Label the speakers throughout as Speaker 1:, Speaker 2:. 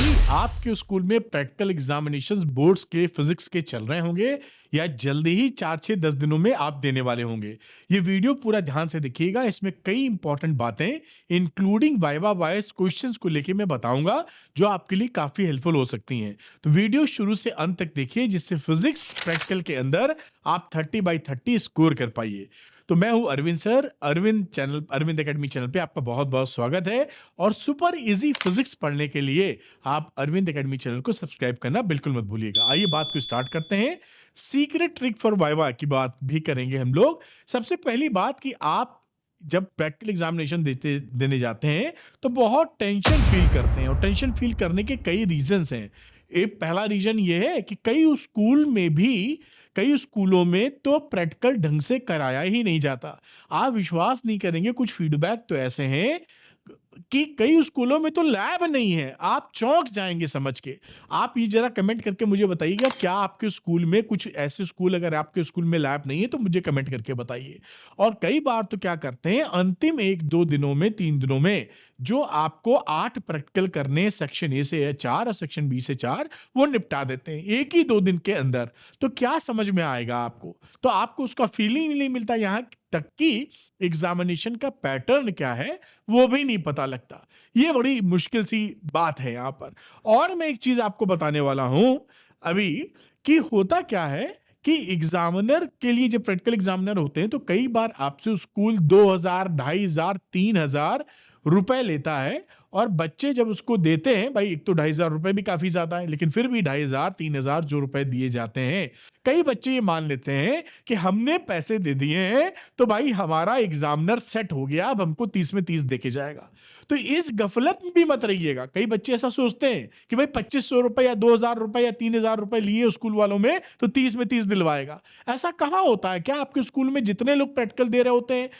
Speaker 1: अभी आपके स्कूल में प्रैक्टिकल एग्जामिनेशंस बोर्ड्स के फिजिक्स के चल रहे होंगे या जल्दी ही 4 से 10 दिनों में आप देने वाले होंगे। ये वीडियो पूरा ध्यान से देखिएगा, इसमें कई इंपॉर्टेंट बातें इंक्लूडिंग वाइवा वॉइस क्वेश्चंस को लेके मैं बताऊंगा जो आपके लिए काफी हेल्पफुल हो सकती हैं। तो वीडियो शुरू से अंत तक देखिए जिससे फिजिक्स प्रैक्टिकल के अंदर आप 30/30 स्कोर कर पाइए। तो मैं हूं Arvind sir, Arvind academy channel पे आपका बहुत बहुत स्वागत है। और सुपर इजी फिजिक्स पढ़ने के लिए आप अरविंद एकेडमी चैनल को सब्सक्राइब करना बिल्कुल मत भूलिएगा। आइए बात को स्टार्ट करते हैं। सीक्रेट ट्रिक फॉर वाइवा की बात भी करेंगे हम लोग। सबसे पहली बात कि आप जब प्रैक्टिकल एग्जामिनेशन देने जाते हैं तो बहुत टेंशन फील करते हैं, और टेंशन फील करने के कई रीजंस हैं। एक पहला रीजन ये है कि कई स्कूलों में तो प्रैक्टिकल ढंग से कराया ही नहीं जाता। आप विश्वास नहीं करेंगे, कुछ फीडबैक तो ऐसे हैं कि कई स्कूलों में तो लैब नहीं है। आप चौंक जाएंगे समझ के। आप ये जरा कमेंट करके मुझे बताइएगा, क्या आपके स्कूल में कुछ ऐसे स्कूल, अगर आपके स्कूल में लैब नहीं है तो मुझे कमेंट करके बताइए। और कई बार तो क्या करते हैं, अंतिम 1-2 दिनों में, 3 दिनों में जो आपको 8 प्रैक्टिकल करने सेक्शन ए से 4 और सेक्शन बी से 4 वो निपटा देते हैं 1 ही 2 दिन के अंदर। तो क्या समझ में आएगा आपको? तो आपको उसका फीलिंग नहीं मिलता, यहां तक कि एग्जामिनेशन का पैटर्न क्या है वो भी नहीं पता लगता। ये बड़ी मुश्किल सी बात है यहां पर। और मैं एक चीज आपको बताने वाला हूं अभी कि होता क्या है कि एग्जामिनर के लिए, जो प्रैक्टिकल एग्जामिनर होते हैं, तो कई बार आपसे स्कूल 2000, 2500, 3000 रुपए लेता है। और बच्चे जब उसको देते हैं, भाई एक तो 2500 रुपए भी काफी ज्यादा है, लेकिन फिर भी 2500, 3000 जो रुपए दिए जाते हैं, कई बच्चे ये मान लेते हैं कि हमने पैसे दे दिए हैं तो भाई हमारा एग्जामिनर सेट हो गया, अब हमको 30 में 30 देके जाएगा। तो इस गफलत में भी मत रहिएगा। कई बच्चे ऐसा सोचते हैं कि भाई 2500 रुपए या 2000 रुपए या 3000 रुपए लिए स्कूल वालों में तो 30 में 30 दिलवाएगा। ऐसा कहां होता है? क्या आपके स्कूल में जितने लोग प्रैक्टिकल दे रहे होते हैं,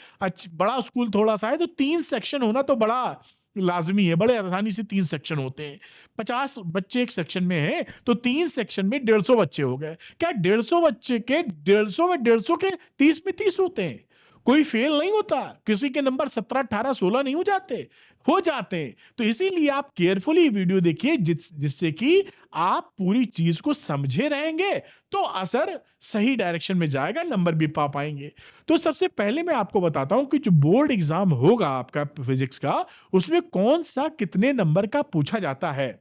Speaker 1: बड़ा स्कूल थोड़ा सा है तो 3 सेक्शन होना तो बड़ा लाजमी है। बड़े आसानी से 3 सेक्शन होते हैं। 50 बच्चे एक सेक्शन में हैं तो 3 सेक्शन में 150 बच्चे हो गए। क्या 150 बच्चे के 150 में 150 के 30 में 30 होते हैं? कोई फेल नहीं होता, किसी के नंबर 17, 18, 16 नहीं हो जाते हैं। तो इसीलिए आप केयरफुली वीडियो देखिए जिससे कि आप पूरी चीज को समझे रहेंगे तो असर सही डायरेक्शन में जाएगा, नंबर भी पा पाएंगे। तो सबसे पहले मैं आपको बताता हूं कि जो बोर्ड एग्जाम होगा आपका फिजिक्स का, उसमें कौन सा कितने नंबर का पूछा जाता है।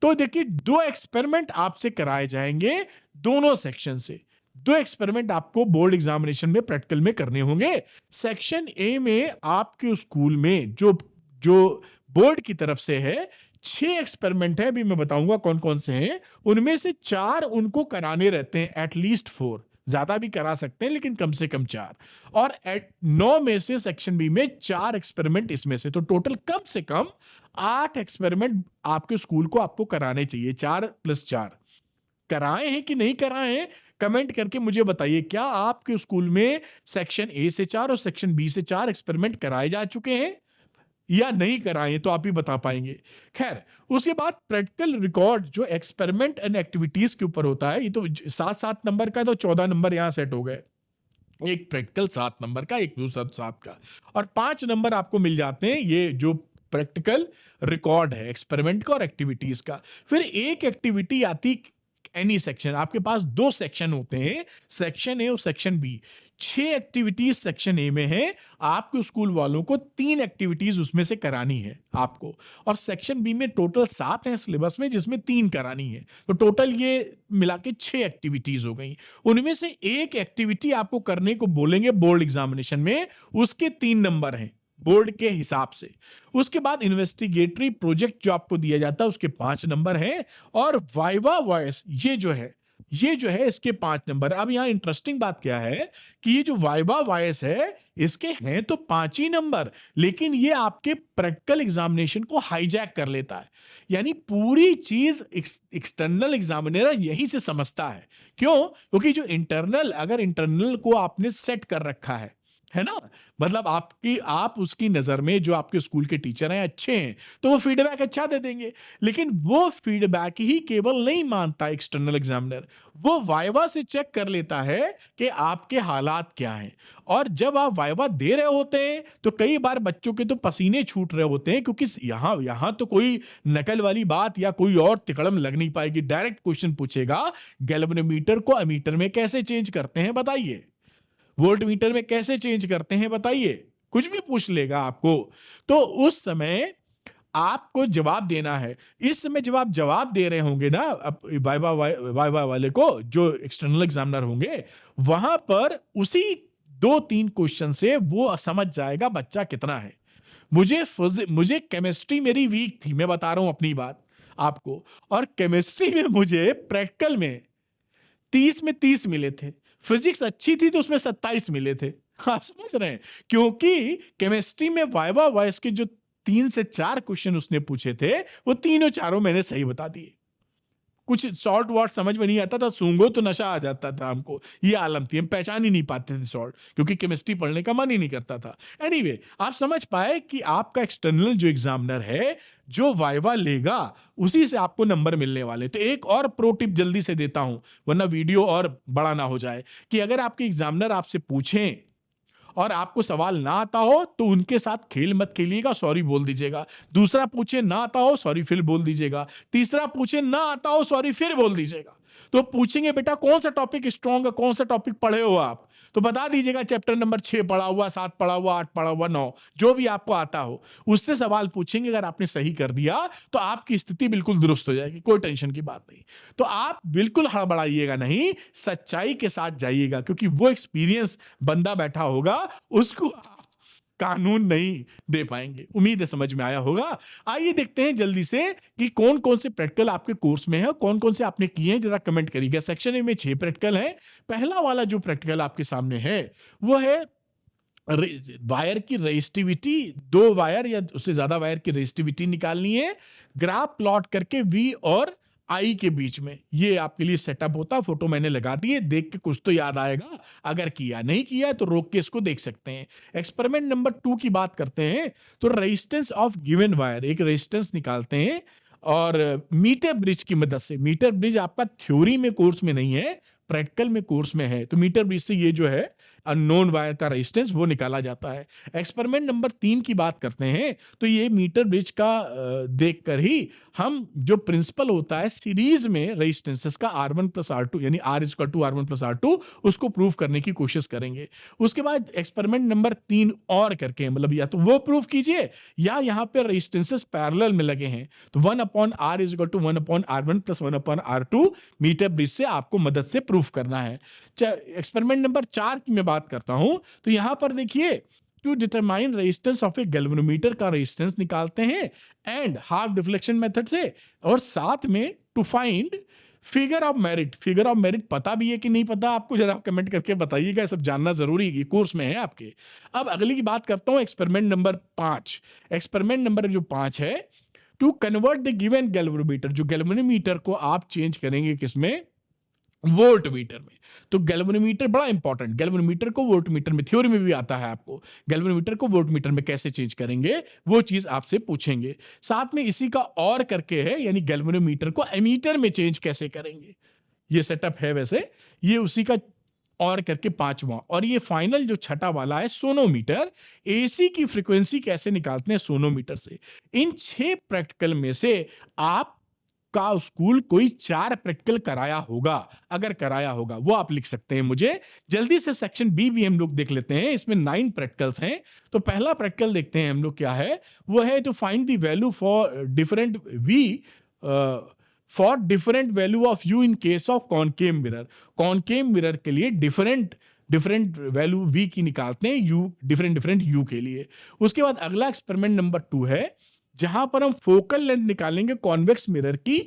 Speaker 1: तो देखिए, 2 एक्सपेरिमेंट आपसे कराए जाएंगे दोनों सेक्शन से। 2 एक्सपेरिमेंट आपको बोर्ड एग्जामिनेशन में प्रैक्टिकल में करने होंगे। सेक्शन ए में आपके स्कूल में जो बोर्ड की तरफ से है, 6 एक्सपेरिमेंट है। अभी मैं बताऊंगा कौन कौन से हैं। उनमें से 4 उनको कराने रहते हैं, एटलीस्ट 4, ज्यादा भी करा सकते हैं लेकिन कम से कम 4। और 9 में से सेक्शन बी में 4 एक्सपेरिमेंट इसमें से, तो टोटल कम से कम 8 एक्सपेरिमेंट आपके स्कूल को आपको कराने चाहिए। 4 + 4 कराए हैं कि नहीं कराए हैं, कमेंट करके मुझे बताइए। क्या आपके स्कूल में सेक्शन ए से 4 और सेक्शन बी से 4 एक्सपेरिमेंट कराए जा चुके हैं या नहीं कराए, तो आप ही बता पाएंगे। खैर, उसके बाद प्रैक्टिकल रिकॉर्ड जो एक्सपेरिमेंट एंड एक्टिविटीज के ऊपर होता है, ये तो 7-7 नंबर का, तो 14 नंबर यहां सेट हो गए। एक प्रैक्टिकल 7 नंबर का, एक दूसरा 7 का, और 5 नंबर आपको मिल जाते हैं ये जो प्रैक्टिकल रिकॉर्ड है एक्सपेरिमेंट का और एक्टिविटीज का। फिर एक एक्टिविटी आती एनी सेक्शन। आपके पास 2 सेक्शन होते हैं, सेक्शन ए और section B. 6 activities section A में है। आपके स्कूल वालों को 3 एक्टिविटीज उसमें से करानी है आपको। और सेक्शन बी में टोटल 7 है सिलेबस में, जिसमें 3 करानी है। तो टोटल ये मिला के 6 एक्टिविटीज हो गई। उनमें से एक एक्टिविटी आपको करने को बोलेंगे बोर्ड एग्जामिनेशन में, उसके 3 नंबर हैं बोर्ड के हिसाब से। उसके बाद इन्वेस्टिगेटरी प्रोजेक्ट जो आपको दिया जाता है उसके 5 नंबर हैं। और वाइवा वॉइस ये जो है इसके 5 नंबर। अब यहां इंटरेस्टिंग बात क्या है कि ये जो वाइवा वॉइस है इसके हैं तो 5 ही नंबर, लेकिन ये आपके प्रैक्टिकल एग्जामिनेशन को हाईजैक कर लेता है। यानी पूरी चीज एक्सटर्नल एग्जामिनर यहीं से समझता है। क्यों? क्योंकि जो अगर इंटरनल को आपने सेट कर रखा है है ना? मतलब आप उसकी नज़र में जो आपके स्कूल के टीचर हैं अच्छे हैं, तो वो फीडबैक अच्छा दे देंगे। लेकिन वो फीडबैक ही केवल नहीं मानता एक्सटर्नल एग्ज़ामिनर, वो वाइवा से चेक कर लेता है कि आपके हालात क्या हैं। और जब आप वाइवा दे रहे होते हैं, तो कई बार बच्चों के तो पसीने छूट रहे होते हैं, क्योंकि यहाँ यहाँ तो कोई नकल वाली बात या कोई और तिकड़म लग नहीं पाएगी। डायरेक्ट क्वेश्चन पूछेगा, गैल्वेनोमीटर को एमीटर में कैसे चेंज करते हैं बताइए? वोल्टमीटर में कैसे चेंज करते हैं बताइए? कुछ भी पूछ लेगा आपको। तो उस समय आपको जवाब देना है। इस समय जब आप जवाब दे रहे होंगे ना वाइवा वाले को, जो एक्सटर्नल एग्जामिनर होंगे, वहां पर उसी 2-3 क्वेश्चन से वो समझ जाएगा बच्चा कितना है। मुझे केमिस्ट्री मेरी वीक थी, मैं बता रहा हूं अपनी बात आपको। और केमिस्ट्री में मुझे प्रैक्टिकल में 30 में 30 मिले थे। फिजिक्स अच्छी थी तो उसमें 27 मिले थे। आप समझ रहे हैं? क्योंकि केमिस्ट्री में वाइवा वॉइस के जो 3 से 4 क्वेश्चन उसने पूछे थे, वो तीनों चारों मैंने सही बता दिए। कुछ शॉर्ट वर्ड समझ में नहीं आता था, सूंघो तो नशा आ जाता था हमको, ये आलम थी, हम पहचान ही नहीं पाते थे शॉर्ट, क्योंकि केमिस्ट्री पढ़ने का मन ही नहीं करता था। एनीवे, आप समझ पाए कि आपका एक्सटर्नल जो एग्जामिनर है, जो वाइवा लेगा, उसी से आपको नंबर मिलने वाले। तो एक और प्रो टिप जल्दी से देता हूं, वरना वीडियो और बड़ा ना हो जाए, कि अगर आपके एग्जामिनर आपसे पूछें और आपको सवाल ना आता हो, तो उनके साथ खेल मत खेलिएगा, सॉरी बोल दीजिएगा। दूसरा पूछे ना आता हो, सॉरी फिर बोल दीजिएगा। तीसरा पूछे ना आता हो, सॉरी फिर बोल दीजिएगा। तो पूछेंगे बेटा कौन सा टॉपिक स्ट्रॉन्ग है, कौन सा टॉपिक पढ़े हो आप, तो बता दीजिएगा चैप्टर नंबर 6 पढ़ा हुआ, 7 पढ़ा हुआ, 8 पढ़ा हुआ, 9, जो भी आपको आता हो उससे सवाल पूछेंगे। अगर आपने सही कर दिया तो आपकी स्थिति बिल्कुल दुरुस्त हो जाएगी, कोई टेंशन की बात नहीं। तो आप बिल्कुल हड़बड़ाइएगा नहीं, सच्चाई के साथ जाइएगा, क्योंकि वो एक्सपीरियंस बंदा बैठा होगा, उसको आप कानून नहीं दे पाएंगे। उम्मीद है समझ में आया होगा। आइए देखते हैं जल्दी से कि कौन कौन से प्रैक्टिकल आपके कोर्स में है, कौन कौन से आपने किए हैं, जरा कमेंट करिएगा। सेक्शन ए में 6 प्रैक्टिकल है। पहला वाला जो प्रैक्टिकल आपके सामने है, वो है वायर की रेजिस्टिविटी। 2 वायर या उससे ज्यादा वायर की रेजिस्टिविटी निकालनी है, ग्राफ प्लॉट करके V और I के बीच में। ये आपके लिए सेटअप होता, फोटो मैंने लगा दी है, देख के कुछ तो याद आएगा। अगर किया नहीं किया तो रोक के इसको देख सकते हैं। एक्सपेरिमेंट नंबर 2 की बात करते हैं, तो रेजिस्टेंस ऑफ गिवन वायर, एक रेजिस्टेंस निकालते हैं और मीटर ब्रिज की मदद से। मीटर ब्रिज आपका थ्योरी में कोर्स में नहीं है, प्रैक्टिकल में कोर्स में है। तो मीटर ब्रिज से ये जो है अननोन वायर का रेजिस्टेंस वो निकाला जाता है। एक्सपेरिमेंट नंबर 3 की बात करते हैं, तो ये मीटर ब्रिज का देखकर ही हम जो प्रिंसिपल होता है सीरीज में रेजिस्टेंसेस का R1 प्लस R2 यानी R is equal to R1 plus R2, उसको प्रूव करने की कोशिश करेंगे। उसके बाद एक्सपेरिमेंट नंबर 3 और करके, मतलब या तो वो प्रूव कीजिए या यहाँ पे रेजिस्टेंसेस पैरेलल में लगे हैं, तो 1 upon R is equal to 1 upon R1 plus 1 upon R2 metre bridge से आपको मदद से प्रूफ करना है। एक्सपेरिमेंट नंबर 4 की मैं बात करता हूं, तो यहां पर देखिए, to determine resistance of a galvanometer का रेजिस्टेंस निकालते हैं एंड हाफ डिफ्लेक्शन मेथड से, और साथ में to find figure of merit. Figure of merit पता भी है कि नहीं पता आपको, जरा कमेंट करके बताइएगा, सब जानना जरूरी है, कोर्स में है आपके। अब अगली की बात करता हूं, एक्सपेरिमेंट नंबर 5। एक्सपेरिमेंट नंबर जो 5 है, to convert the given galvanometer, जो गैल्वेनोमीटर को आप चेंज करेंगे किसमें, वोल्टमीटर में। तो गैल्वेनोमीटर बड़ा इंपॉर्टेंट, गैल्वेनोमीटर को वोल्टमीटर में, थ्योरी में भी आता है आपको, गैल्वेनोमीटर को वोल्टमीटर में कैसे चेंज करेंगे वो चीज आपसे पूछेंगे। साथ में इसी का और करके है, यानी गैल्वेनोमीटर को एमीटर में चेंज कैसे करेंगे, ये सेटअप है वैसे, ये उसी का और करके 5वां। और ये फाइनल जो छठा वाला है, सोनोमीटर, एसी की फ्रीक्वेंसी कैसे निकालते हैं सोनोमीटर से। इन 6 प्रैक्टिकल में से आप का स्कूल कोई 4 प्रैक्टिकल कराया होगा, अगर कराया होगा वो आप लिख सकते हैं मुझे। जल्दी से सेक्शन बी भी हम लोग देख लेते हैं, इसमें 9 प्रैक्टिकल्स हैं। तो पहला प्रैक्टिकल देखते हैं हम लोग क्या है, वो है to find the value for different v for different value of u in case of concave mirror. Concave mirror के लिए डिफरेंट वैल्यू वी की निकालते हैं, यू डिफरेंट यू के लिए। उसके बाद अगला एक्सपेरिमेंट नंबर 2 है, जहां पर हम फोकल लेंथ निकालेंगे कॉन्वेक्स मिरर की,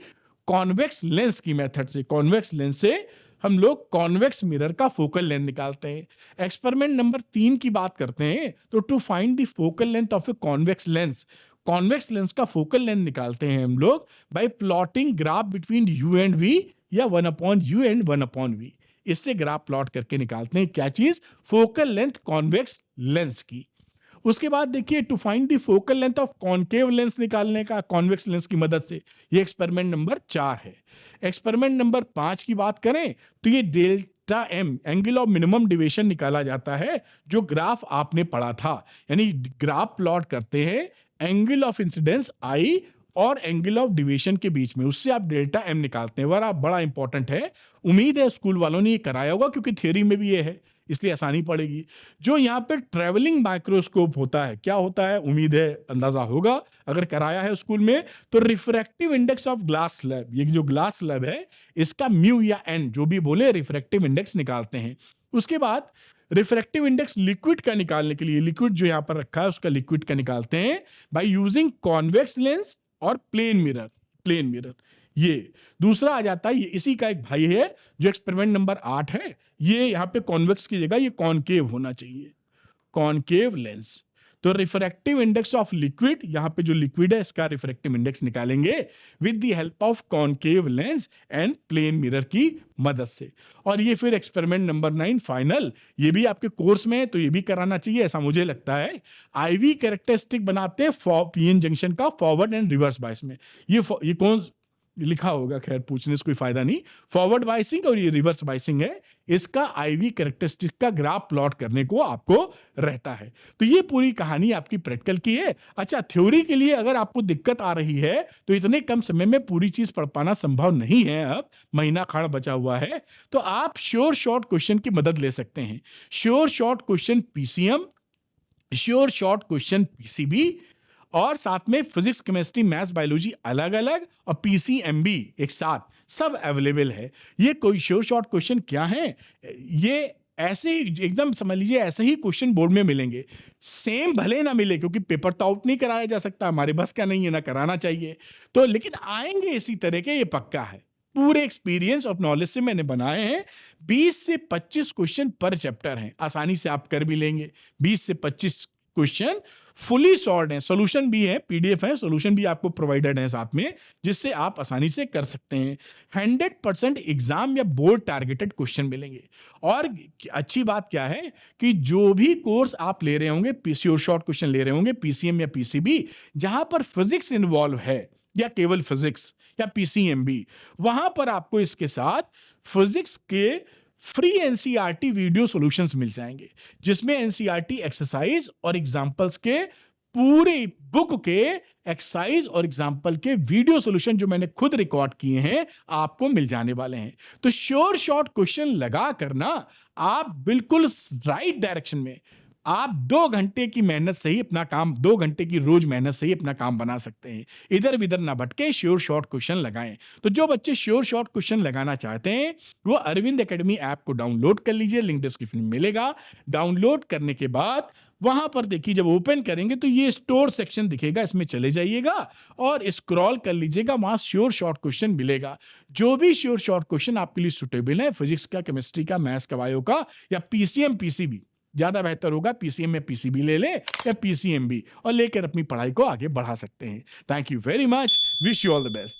Speaker 1: कॉन्वेक्स लेंस की मेथड से। कॉन्वेक्स लेंस से हम लोग कॉन्वेक्स मिरर का फोकल लेंथ निकालते हैं। एक्सपेरिमेंट नंबर 3 की बात करते हैं, तो to find the focal length of a convex lens, convex lens का फोकल लेंथ निकालते हैं हम लोग by plotting graph between u and v, या 1 upon u and 1 upon v. इससे ग्राफ प्लॉट करके निकालते हैं क्या चीज, फोकल लेंथ कॉन्वेक्स लेंस की। उसके बाद देखिए to find the focal length of concave lens निकालने का कॉन्वेक्स लेंस की मदद से, ये एक्सपेरिमेंट नंबर 4 है। एक्सपेरिमेंट नंबर 5 की बात करें तो ये delta m angle of minimum deviation निकाला जाता है, जो ग्राफ आपने पढ़ा था। यानी ग्राफ प्लॉट करते हैं एंगल ऑफ इंसिडेंस आई और एंगल ऑफ डिविएशन के बीच में, उससे आप डेल्टा एम निकालते हैं। बड़ा इंपॉर्टेंट है, उम्मीद है स्कूल वालों ने ये कराया होगा क्योंकि थ्योरी में भी ये है, इसलिए आसानी पड़ेगी। जो यहाँ पे ट्रेवलिंग माइक्रोस्कोप होता है, क्या होता है, उम्मीद है अंदाजा होगा अगर कराया है स्कूल में। तो refractive index of glass slab, ये जो ग्लास स्लैब है इसका म्यू या एन जो भी बोले, रिफ्रैक्टिव इंडेक्स निकालते हैं। उसके बाद रिफ्रैक्टिव इंडेक्स लिक्विड का निकालने के लिए, लिक्विड जो यहां पर रखा है उसका लिक्विड का निकालते हैं बाय यूजिंग कॉन्वेक्स लेंस और प्लेन मिरर। ये दूसरा आ जाता है, ये इसी का एक भाई है जो एक्सपेरिमेंट नंबर 8 है। ये यहां पे कॉन्वेक्स की जगह ये कॉनकेव होना चाहिए, कॉनकेव लेंस। तो रिफ्रैक्टिव इंडेक्स ऑफ लिक्विड, यहां पे जो लिक्विड है इसका रिफ्रैक्टिव इंडेक्स निकालेंगे with the help of concave lens and plane mirror की मदद से। और ये फिर एक्सपेरिमेंट नंबर 9 फाइनल, ये भी आपके कोर्स में है तो ये भी कराना चाहिए ऐसा मुझे लगता है। आईवी कैरेक्टरिस्टिक बनाते हैं पीएन जंक्शन का फॉरवर्ड एंड रिवर्स बायस में। ये कौन लिखा होगा, खैर पूछने से कोई फायदा नहीं। फॉरवर्ड बाइसिंग और ये रिवर्स बाइसिंग है, इसका आईवी कैरेक्टरिस्टिक का ग्राफ प्लॉट करने को आपको रहता है। तो ये पूरी कहानी आपकी प्रैक्टिकल की है। अच्छा, थ्योरी के लिए अगर आपको दिक्कत आ रही है तो इतने कम समय में पूरी चीज पढ़ पाना संभव नहीं है, अब महीना खाड़ बचा हुआ है, तो आप श्योर शॉर्ट क्वेश्चन की मदद ले सकते हैं। Sure short question PCM, sure short question PCB, और साथ में फिजिक्स केमिस्ट्री मैथ्स बायोलॉजी अलग अलग और पीसीएमबी एक साथ, सब अवेलेबल है। ये कोई श्योर शॉर्ट क्वेश्चन क्या है, ये ऐसे ही एकदम समझ लीजिए ऐसे ही क्वेश्चन बोर्ड में मिलेंगे। सेम भले ना मिले क्योंकि पेपर तो आउट नहीं कराया जा सकता, हमारे बस का नहीं है, ना कराना चाहिए तो, लेकिन आएंगे इसी तरह के, ये पक्का है। पूरे एक्सपीरियंस और नॉलेज से मैंने बनाए हैं। 20 से 25 क्वेश्चन पर चैप्टर हैं, आसानी से आप कर भी लेंगे। 20 से 25 क्वेश्चन फुली सॉल्व्ड है, सॉल्यूशन भी है, पीडीएफ है, सॉल्यूशन भी आपको प्रोवाइडेड है साथ में, जिससे आप आसानी से कर सकते हैं। 100% एग्जाम या बोर्ड टारगेटेड क्वेश्चन मिलेंगे। और अच्छी बात क्या है कि जो भी कोर्स आप ले रहे होंगे, श्योर शॉर्ट क्वेश्चन ले रहे होंगे, पीसीएम या पीसीबी, जहां पर फिजिक्स इन्वॉल्व है या केवल फिजिक्स या पीसीएमबी, वहां पर आपको इसके साथ फिजिक्स के फ्री एनसीईआरटी वीडियो सॉल्यूशंस मिल जाएंगे, जिसमें एनसीईआरटी एक्सरसाइज और एग्जांपल्स के पूरी बुक के एक्सरसाइज और एग्जांपल के वीडियो सॉल्यूशन जो मैंने खुद रिकॉर्ड किए हैं आपको मिल जाने वाले हैं। तो श्योर शॉर्ट क्वेश्चन लगा करना आप बिल्कुल राइट डायरेक्शन में, आप 2 घंटे की मेहनत से ही अपना काम, 2 घंटे की रोज मेहनत से ही अपना काम बना सकते हैं। इधर विधर ना भटके, श्योर शॉर्ट क्वेश्चन लगाएं। तो जो बच्चे श्योर शॉर्ट क्वेश्चन लगाना चाहते हैं वो अरविंद एकेडमी ऐप को डाउनलोड कर लीजिए, लिंक डिस्क्रिप्शन में मिलेगा। डाउनलोड करने के बाद वहां पर देखिए, जब ओपन करेंगे तो ये स्टोर सेक्शन दिखेगा, इसमें चले जाइएगा और स्क्रॉल कर लीजिएगा, वहां श्योर शॉर्ट क्वेश्चन मिलेगा। जो भी श्योर शॉर्ट क्वेश्चन आपके लिए सुटेबल है, फिजिक्स का, केमिस्ट्री का, मैथ्स का, बायो का, या पीसीएम पीसीबी, ज्यादा बेहतर होगा पीसीएम में पीसीबी ले ले या पीसीएमबी, और लेकर अपनी पढ़ाई को आगे बढ़ा सकते हैं। Thank you very much, wish you all the best.